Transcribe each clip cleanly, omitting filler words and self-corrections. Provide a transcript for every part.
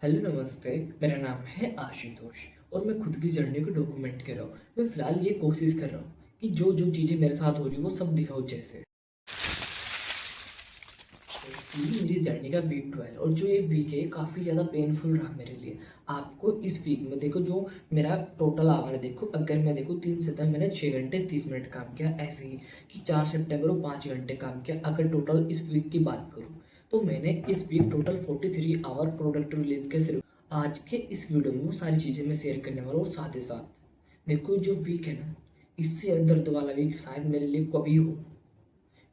Hello नमस्ते। मेरा नाम है आशुतोष और मैं खुद की जर्नी को डॉक्यूमेंट कर रहा हूँ। मैं फ़िलहाल ये कोशिश कर रहा हूँ कि जो जो चीज़ें मेरे साथ हो रही वो सब दिखाऊँ जैसे। तो ये मेरी जर्नी का वीक 12 और जो ये वीक है काफ़ी ज़्यादा पेनफुल रहा मेरे लिए। आपको इस वीक में देखो जो मेरा टोटल आवर है, देखो अगर मैं देखूँ 3 सितंबर मैंने 6 घंटे 30 मिनट काम किया, ऐसे ही कि 4 सितंबर को 5 घंटे काम किया। अगर टोटल इस वीक की बात करूँ तो मैंने इस week total 43 our product release के सिर्फ आज के इस वीडियो में वो सारी चीज़ें मैं शेयर करने वाला हूँ। और साथ ही साथ देखो जो वीक है ना, इससे दर्द वाला वीक शायद मेरे लिए कभी हो।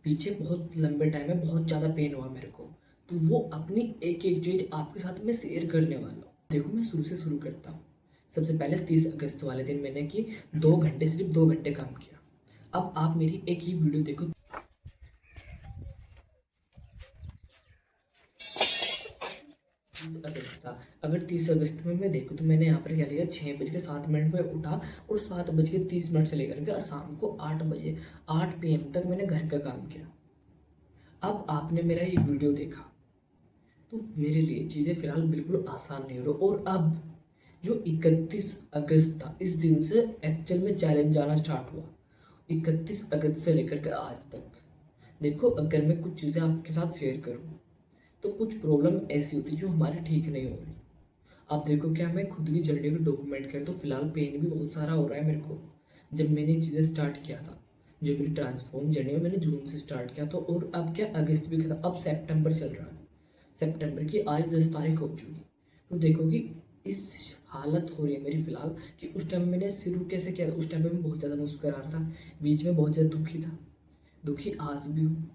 पीछे बहुत लंबे टाइम में बहुत ज़्यादा पेन हुआ मेरे को, तो वो अपनी एक एक चीज़ आपके साथ में शेयर करने वाला हूँ। देखो मैं शुरू से शुरू करता हूँ। सबसे पहले 30 अगस्त वाले दिन मैंने कि 2 घंटे, सिर्फ 2 घंटे काम किया। अब आप मेरी एक ही वीडियो देखो। 30 अगस्त था। अगर 30 अगस्त में मैं देखूँ तो मैंने यहाँ पर क्या लिया, 6:07 में उठा और 7:30 से लेकर के शाम को 8 PM तक मैंने घर का काम किया। अब आपने मेरा ये वीडियो देखा तो मेरे लिए चीज़ें फिलहाल बिल्कुल आसान नहीं हो रही। और अब जो 31 अगस्त था, इस दिन से एक्चुअल में चैलेंज आना स्टार्ट हुआ। 31 अगस्त से लेकर के आज तक देखो, अगर मैं कुछ चीज़ें आपके साथ शेयर करूँ तो कुछ प्रॉब्लम ऐसी होती है जो हमारी ठीक नहीं हो रही। आप देखो क्या मैं खुद की जर्नी को डॉक्यूमेंट कर, तो फिलहाल पेन भी बहुत सारा हो रहा है मेरे को। जब मैंने ये चीज़ें स्टार्ट किया था, जो मेरी ट्रांसफॉर्म जर्नी में मैंने जून से स्टार्ट किया था, और अब क्या अगस्त भी खत्म, अब सितंबर चल रहा है। सितंबर की आज 10 तारीख हो चुकी। तो देखो कि इस हालत हो रही है मेरी फिलहाल कि उस टाइम मैंने शुरू कैसे किया था। उस टाइम पे मैं बहुत ज़्यादा मुस्कुरा रहा था, बीच में बहुत ज़्यादा दुखी था, दुखी आज भी हूँ।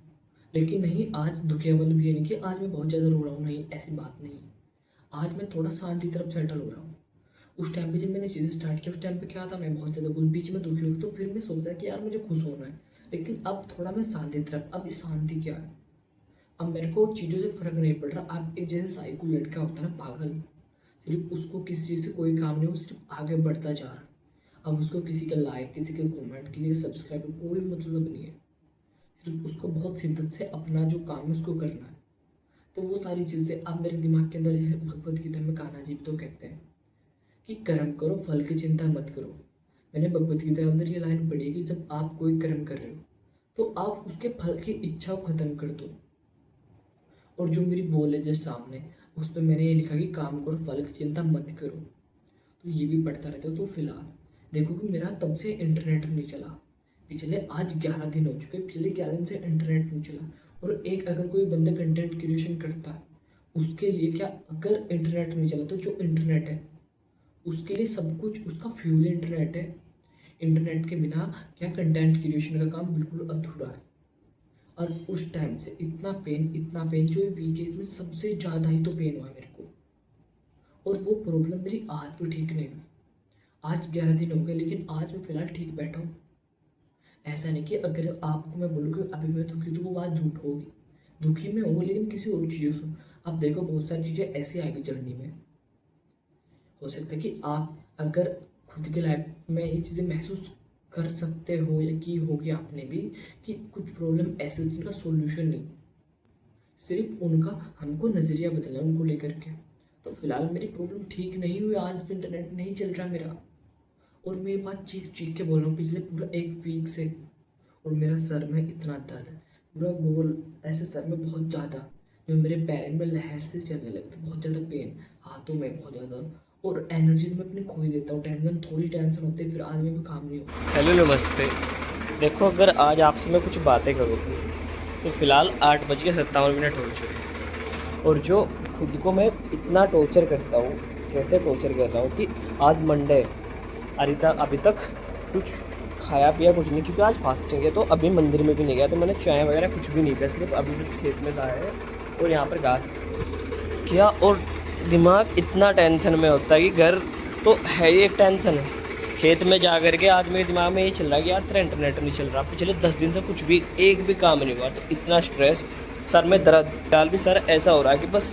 लेकिन नहीं, आज दुखी मतलब ये नहीं कि आज मैं बहुत ज़्यादा रो रहा हूँ, नहीं ऐसी बात नहीं है। आज मैं थोड़ा शांत की तरफ सेटल हो रहा हूँ। उस टाइम पे जब मैंने चीज़ें स्टार्ट किया, उस टाइम पे क्या था, मैं बहुत ज़्यादा कुछ बीच में दुखी हुई, तो फिर मैं सोचा कि यार मुझे खुश होना है। लेकिन अब थोड़ा मैं शांति की तरफ, अब शांति क्या है, अब मेरे को चीज़ों से फर्क नहीं पड़ रहा। अब एक जैसे साइको लड़का होता है ना, पागल, सिर्फ उसको किसी चीज़ से कोई काम नहीं, वो सिर्फ आगे बढ़ता जा रहा है। अब उसको किसी का लाइक, किसी का कमेंट, किसी का सब्सक्राइब कोई मतलब नहीं है। सिर्फ उसको बहुत शिद्दत से अपना जो काम है उसको करना है। तो वो सारी चीज़ें अब मेरे दिमाग के अंदर है। भगवत गीता में कान्हा जी तो कहते हैं कि कर्म करो, फल की चिंता मत करो। मैंने भगवत गीता के अंदर ये लाइन पढ़ी है कि जब आप कोई कर्म कर रहे हो तो आप उसके फल की इच्छा को खत्म कर दो। और जो मेरी वॉल है जस्ट सामने, उस पर मैंने ये लिखा कि काम करो, फल की चिंता मत करो। तो ये भी पढ़ता रहता हूँ। तो फिलहाल देखो कि मेरा तब से इंटरनेट नहीं चला। पिछले आज 11 दिन हो चुके, पिछले 11 दिन से इंटरनेट नहीं चला। और एक अगर कोई बंदा कंटेंट क्रिएशन करता है, उसके लिए क्या, अगर इंटरनेट नहीं चला तो जो इंटरनेट है उसके लिए सब कुछ, उसका फ्यूल इंटरनेट है। इंटरनेट के बिना क्या कंटेंट क्रिएशन का काम बिल्कुल अधूरा है। और उस टाइम से इतना पेन जो वीक है, इसमें सबसे ज़्यादा ही तो पेन हुआ मेरे को। और वो प्रॉब्लम मेरी आज भी ठीक नहीं हुई। आज 11 दिन हो गए, लेकिन आज मैं फिलहाल ठीक बैठा हूँ। ऐसा नहीं कि अगर आपको मैं बोलूँ कि अभी मैं दुखी, तो वो बात झूठ होगी। दुखी में होंगे लेकिन किसी और चीज़ों से। अब देखो बहुत सारी चीज़ें ऐसी आएगी जर्नी में, हो सकता है कि आप अगर खुद की लाइफ में ये चीज़ें महसूस कर सकते हो या की होगी आपने भी, कि कुछ प्रॉब्लम ऐसी होती है जिनका सोल्यूशन नहीं, सिर्फ उनका हमको नज़रिया बदलना है उनको लेकर के। तो फिलहाल मेरी प्रॉब्लम ठीक नहीं हुई, आज भी इंटरनेट नहीं चल रहा मेरा। और मैं ये बात चीख चीख के बोल रहा हूँ पिछले पूरा एक वीक से। और मेरा सर में इतना दर्द है, पूरा गोल ऐसे सर में बहुत ज़्यादा, जो मेरे पैर में लहर से चलने लगती, बहुत ज़्यादा पेन, हाथों में बहुत ज़्यादा। और एनर्जी मैं अपनी खो ही देता हूँ। टेंशन, थोड़ी टेंशन होती है फिर आदमी में काम नहीं होता। हेलो नमस्ते। देखो अगर आज आपसे मैं कुछ बातें करूँ तो फ़िलहाल 8:57 हो चुके हैं। और जो खुद को मैं इतना टॉर्चर करता हूँ, कैसे टॉर्चर कर रहा हूँ कि आज मंडे, अभी तक कुछ खाया पिया कुछ नहीं, क्योंकि आज फास्टिंग है। तो अभी मंदिर में भी नहीं गया, तो मैंने चाय वगैरह कुछ भी नहीं पिया, सिर्फ अभी जस्ट खेत में आया है और यहाँ पर घास किया। और दिमाग इतना टेंशन में होता है कि घर तो है ही एक टेंशन है, खेत में जा कर के आज मेरे दिमाग में ये चल रहा है कि यार तेरा इंटरनेट नहीं चल रहा, पिछले 10 दिन से कुछ भी एक भी काम नहीं हुआ। तो इतना स्ट्रेस, सर में दर्द, डाल भी सर ऐसा हो रहा है कि बस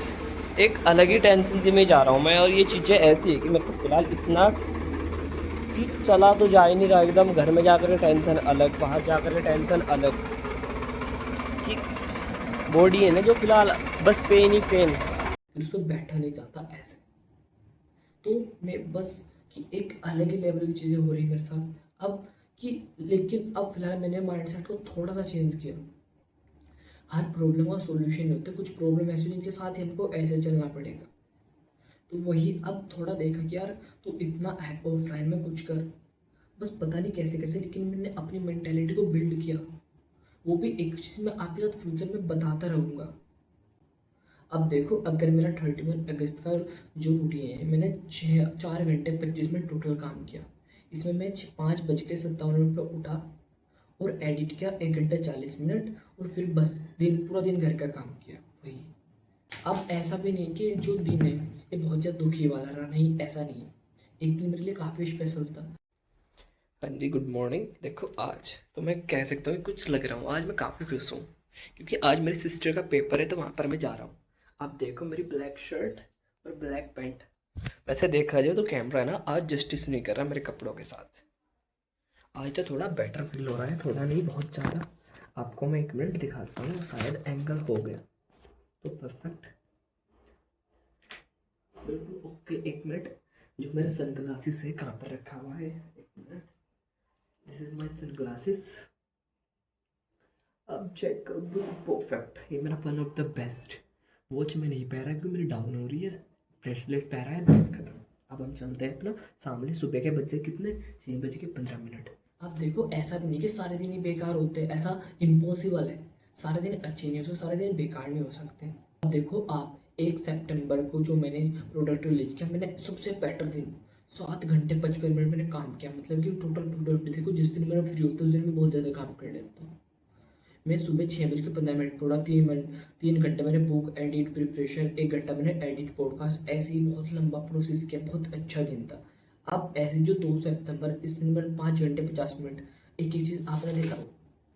एक अलग ही टेंशन से में जा रहा हूँ मैं। और ये चीज़ें ऐसी है कि मेरे को फिलहाल इतना कि चला तो जा ही नहीं रहा एकदम। घर में जा कर के टेंशन अलग, बाहर जा कर के टेंशन अलग, कि बॉडी है ना जो फिलहाल बस पेन ही पेन। फिर उसको बैठा नहीं जाता ऐसे। तो मैं बस कि एक अलग ही लेवल की चीज़ें हो रही मेरे साथ अब कि लेकिन अब फिलहाल मैंने माइंडसेट को थोड़ा सा चेंज किया। हर प्रॉब्लम का सॉल्यूशन नहीं होता, कुछ प्रॉब्लम ऐसी जिनके साथ ही हमको ऐसे चलना पड़ेगा। तो वही अब थोड़ा देखा कि यार तू इतना ऑफलाइन में कुछ कर, बस पता नहीं कैसे कैसे, लेकिन मैंने अपनी मेंटेलिटी को बिल्ड किया। वो भी एक चीज़ मैं आपके साथ फ्यूचर में बताता रहूँगा। अब देखो अगर मेरा 31 अगस्त का जो रूटीन है, मैंने 4 घंटे 25 मिनट टोटल काम किया। इसमें मैं 5:57 पर उठा और एडिट किया 1 घंटा 40 मिनट, और फिर बस पूरा दिन घर का काम किया वही। अब ऐसा भी नहीं कि जो दिन है ये बहुत ज़्यादा दुखी वाला रहा, नहीं ऐसा नहीं है। एक दिन मेरे लिए काफ़ी स्पेशल था। हाँ जी, गुड मॉर्निंग। देखो आज तो मैं कह सकता हूँ कि कुछ लग रहा हूँ, आज मैं काफ़ी खुश हूँ क्योंकि आज मेरी सिस्टर का पेपर है तो वहाँ पर मैं जा रहा हूँ। आप देखो मेरी ब्लैक शर्ट और ब्लैक पैंट। वैसे देखा जाए तो कैमरा है ना आज जस्टिस नहीं कर रहा मेरे कपड़ों के साथ। आज तो थोड़ा बेटर फील हो रहा है, थोड़ा नहीं बहुत ज़्यादा। आपको मैं 1 मिनट दिखाता हूँ, शायद एंगल हो गया तो परफेक्ट, बिल्कुल ओके। 1 मिनट, जो मेरा सनग्लासेस है कहाँ पर रखा हुआ है, 1 minute. This is my sunglasses. अब चेक करो, परफेक्ट। ये मेरा one of the best. Watch में नहीं पहना क्योंकि मेरी डाउन हो रही है, ब्रेसलेट पहना है, बस खत्म। अब हम चलते हैं अपना सामने। सुबह के बजे कितने, 6:15। अब देखो ऐसा भी नहीं कि सारे दिन ही बेकार होते हैं, ऐसा इम्पॉसिबल है। सारे दिन अच्छे नहीं हो सकते, सारे दिन बेकार नहीं हो सकते। अब देखो आप 1 सितंबर को जो मैंने प्रोडक्ट रिलीज किया, मैंने सबसे बेटर दिन 7 घंटे 55 मिनट मैंने काम किया। मतलब कि टोटल प्रोडक्ट देखो, जिस दिन मेरा फ्री होता है उस दिन मैं बहुत ज़्यादा काम कर लेता हूँ। मैं सुबह 6:15 पढ़ा, 3 घंटे मैंने बुक एडिट प्रिपरेशन, 1 घंटा मैंने एडिट पॉडकास्ट, ऐसे ही बहुत लंबा प्रोसेस किया। बहुत अच्छा दिन था। अब ऐसे जो 2 सितंबर, इस दिन मैंने 5 घंटे 50 मिनट, एक एक चीज़ आपने देखा।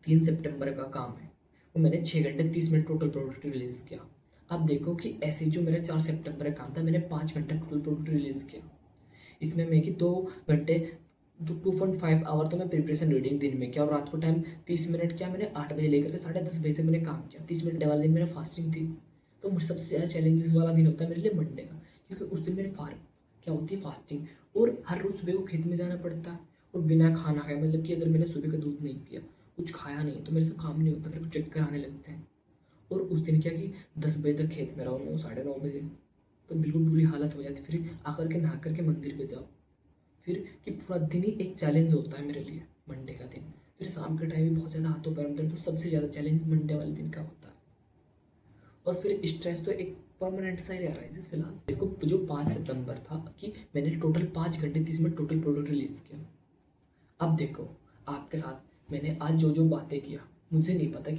3 सितंबर का काम है, वो मैंने 6 घंटे 30 मिनट टोटल प्रोडक्ट रिलीज़ किया। अब देखो कि ऐसे जो मेरा 4 सितंबर का काम था, मैंने 5 घंटे टोटल प्रोडक्ट रिलीज़ किया। इसमें मैं कि 2 घंटे 2.5 आवर तो मैं प्रिपरेशन रीडिंग दिन में किया, और रात को टाइम 30 मिनट किया मैंने। 8 बजे लेकर के 10:30 बजे तक मैंने काम किया। 30 मिनट वाले दिन मेरा फास्टिंग थी। तो मुझे सबसे ज़्यादा चैलेंजेस वाला दिन होता है मेरे लिए मंडे का, क्योंकि उस दिन मेरे फार्म क्या होती है, फास्टिंग। और हर रोज़ सुबह को खेत में जाना पड़ता है, और बिना खाना खाए, मतलब कि अगर मैंने सुबह का दूध नहीं पिया, कुछ खाया नहीं, तो मेरे से काम नहीं होता, मेरे को चक्कर आने लगते हैं। और उस दिन क्या कि 10 बजे तक खेत में रहो, 9 साढ़े 9 बजे, तो बिल्कुल बुरी हालत हो जाती। फिर आकर के नहा करके मंदिर पे जाओ, फिर कि पूरा दिन ही एक चैलेंज होता है मेरे लिए मंडे का दिन। फिर शाम के टाइम भी बहुत ज़्यादा हाथों पैर में दर्द, तो सबसे ज़्यादा चैलेंज मंडे वाले दिन का होता है। और फिर स्ट्रेस तो एक परमानेंट सा ही रह रहा है फिलहाल। देखो जो 5 सितंबर था कि मैंने टोटल 5 घंटे 30 मिनट टोटल प्रोडक्ट रिलीज़ किया। अब देखो आपके साथ मैंने आज जो जो बातें किया, मुझे नहीं पता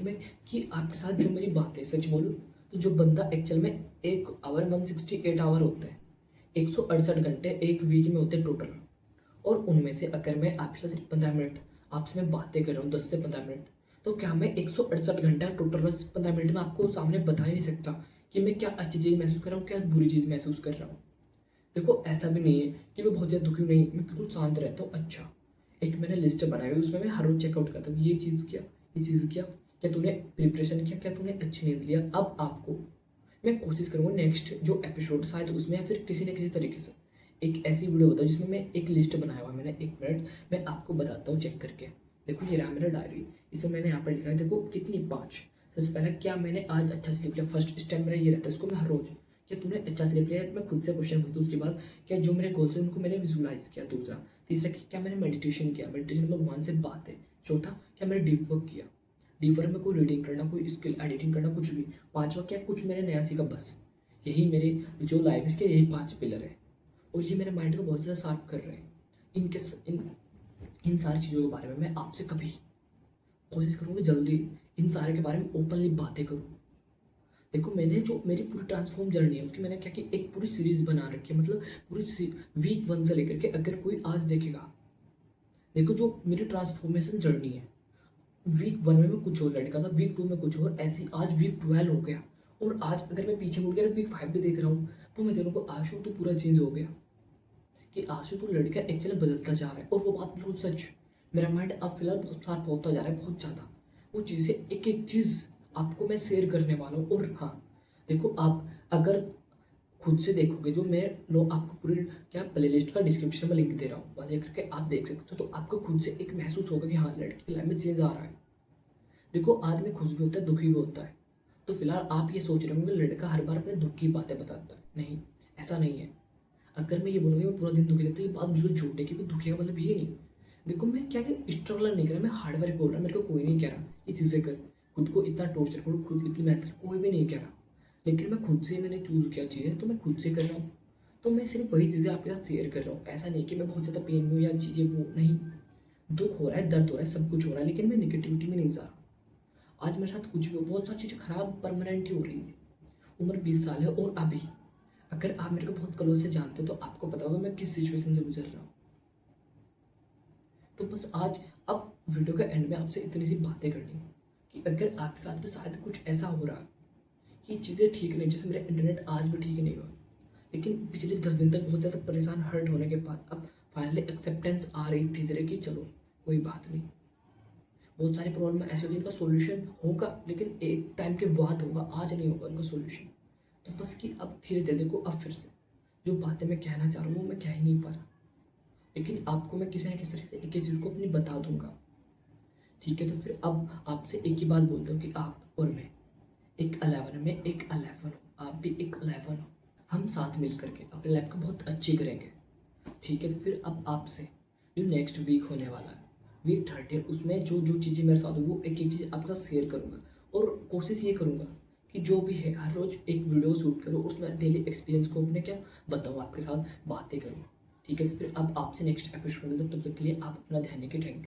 कि आपके साथ जो मेरी बातें सच बोलूँ तो जो बंदा एक्चुअल में 1 आवर 168 आवर होता है, 168 घंटे एक वीक में होते हैं टोटल। और उनमें से अगर मैं आपके साथ सिर्फ 15 मिनट आपसे मैं बातें कर रहा हूँ, 10 से 15 मिनट, तो क्या मैं 168 घंटा टोटल बस 15 मिनट में आपको सामने बता ही नहीं सकता कि मैं क्या अच्छी चीज़ महसूस कर रहा हूँ, क्या बुरी चीज़ महसूस कर रहा हूँ। देखो ऐसा भी नहीं है कि मैं बहुत ज़्यादा दुखी हूँ, नहीं, मैं बिल्कुल शांत रहता हूँ। अच्छा, एक मैंने लिस्ट बनाई हुई, उसमें मैं हर रोज चेकआउट करता हूँ, ये चीज़ किया, ये चीज़ किया, क्या तूने प्रिपरेशन किया, क्या तूने अच्छी नींद लिया। अब आपको मैं कोशिश करूँगा नेक्स्ट जो एपिसोड शायद उसमें या फिर किसी न किसी तरीके से एक ऐसी वीडियो बताऊँ जिसमें मैं एक लिस्ट बनाया हुआ मैंने। 1 मिनट मैं आपको बताता हूँ चेक करके। देखो ये रहा मेरा डायरी, इसमें मैंने यहाँ पर लिखा है, देखो कितनी 5। सबसे पहला, क्या मैंने आज अच्छा स्लीप लिया। फर्स्ट स्टेप मेरा ये रहता है, इसको मैं हर रोज, क्या तूने अच्छा स्लीप लिया, मैं खुद से क्वेश्चन पूछता हूँ। दूसरी बात, क्या जो मेरे गोल्स हैं उनको मैंने विजुलाइज किया। दूसरा, तीसरा, क्या मैंने मेडिटेशन किया, मेडिटेशन में भगवान से बात है। चौथा, क्या मैंने डीप वर्क किया, डीप वर्क में कोई रीडिंग करना, कोई स्किल एडिटिंग करना, कुछ भी। पांचवा, क्या कुछ मैंने नया सीखा। बस यही मेरे जो लाइफ है, इसके यही 5 पिलर है, और ये मेरे माइंड को बहुत ज़्यादा शार्प कर रहे हैं। इन सारी चीज़ों के बारे में मैं आपसे कभी कोशिश करूँगी जल्दी इन सारे के बारे में ओपनली बातें करूँ। देखो मैंने जो मेरी पूरी ट्रांसफॉर्म जर्नी है उसकी मैंने क्या कि एक पूरी सीरीज बना रखी है, मतलब पूरी वीक 1 से लेकर के, अगर कोई आज देखेगा, देखो जो मेरी ट्रांसफॉर्मेशन जर्नी है, वीक 1 में मैं कुछ और लड़का था, वीक 2 में कुछ और, ऐसे ही आज वीक 12 हो गया। और आज अगर मैं पीछे मुड़ गया वीक 5 भी देख रहा हूँ, तो मैं देखूँ आशु तो पूरा चेंज हो गया, कि आशु तो लड़का एक्चुअली बदलता जा रहा है। और वो बात बिल्कुल सच, मेरा माइंड अब फिलहाल बहुत शार्प होता जा रहा है, बहुत ज़्यादा। वो चीज़ें एक एक चीज़ आपको मैं शेयर करने वाला हूँ। और हाँ देखो, आप अगर खुद से देखोगे, जो मैं लो आपको पूरी क्या प्लेलिस्ट का डिस्क्रिप्शन में लिंक दे रहा हूँ, वहाँ जा करके आप देख सकते हो, तो आपको खुद से एक महसूस होगा कि हाँ लड़की की लाइफ में चेंज आ रहा है। देखो आदमी खुश भी होता है, दुखी भी होता है। तो फिलहाल आप ये सोच रहे होंगे लड़का हर बार अपने दुख की बातें बताता है, नहीं, ऐसा नहीं है। अगर मैं ये बोलूँगी मैं पूरा दिन दुखी रहता हूँ, ये बात बिल्कुल झूठ है, क्योंकि दुखी का मतलब ये नहीं। देखो मैं क्या स्ट्रगल नहीं कर रहा, मैं हार्ड वर्क बोल रहा हूँ, मेरे को कोई नहीं कह रहा ये चीज़ें कर, खुद को इतना टॉर्चर करो, खुद इतनी मेहनत कर, कोई भी नहीं कह रहा। लेकिन मैं खुद से मैंने चूज़ किया चीज़ें, तो मैं खुद से कर रहा हूँ। तो मैं सिर्फ वही चीज़ें आपके साथ शेयर कर रहा हूँ, ऐसा नहीं कि मैं बहुत ज़्यादा पेन में हूँ या चीज़ें वो नहीं। दुख हो रहा है, दर्द हो रहा है, सब कुछ हो रहा है, लेकिन मैं निगेटिविटी में नहीं जा रहा। आज मेरे साथ कुछ भी हो, बहुत सारी चीज़ें खराब परमानेंट ही हो रही थी। उम्र 20 साल है, और अभी अगर आप मेरे को बहुत क्लोज से जानते हो तो आपको पता होगा मैं किस सिचुएशन से गुजर रहा हूँ। तो बस आज अब वीडियो के एंड में आपसे इतनी सी बातें करनी है कि अगर आपके साथ भी शायद कुछ ऐसा हो रहा है कि चीज़ें ठीक नहीं, जैसे मेरा इंटरनेट आज भी ठीक नहीं हुआ, लेकिन पिछले 10 दिन तक बहुत ज़्यादा परेशान हर्ट होने के बाद अब फाइनली एक्सेप्टेंस आ रही धीरे धीरे कि चलो कोई बात नहीं। बहुत सारी प्रॉब्लम ऐसी होती है जिनका सोल्यूशन होगा, लेकिन एक टाइम के बाद होगा, आज नहीं होगा उनका सोल्यूशन। तो बस कि अब धीरे धीरे देखो, अब फिर से जो बातें मैं कहना चाह रहा हूँ वो मैं कह ही नहीं पा रहा, लेकिन आपको मैं किसी ना किसी तरह से एक ही चीज़ को अपनी बता दूंगा। ठीक है, तो फिर अब आपसे एक ही बात बोलता हूँ कि आप और मैं एक 11 में एक 11 हो, आप भी एक 11 हो, हम साथ मिल करके अपनी लाइफ को बहुत अच्छी करेंगे। ठीक है, तो फिर अब आपसे जो नेक्स्ट वीक होने वाला है, वीक 30, उसमें जो जो चीज़ें मेरे साथ होगी वो एक एक चीज़ आपका शेयर करूँगा, और कोशिश ये करूँगा कि जो भी है हर रोज़ एक वीडियो शूट करूँ, उसमें डेली एक्सपीरियंस को अपने क्या बताऊँ, आपके साथ बातें करूँ। ठीक है, तो फिर अब आपसे नेक्स्ट एपिसोड में, तब तक के लिए आप अपना ध्यान रखें। Thank you.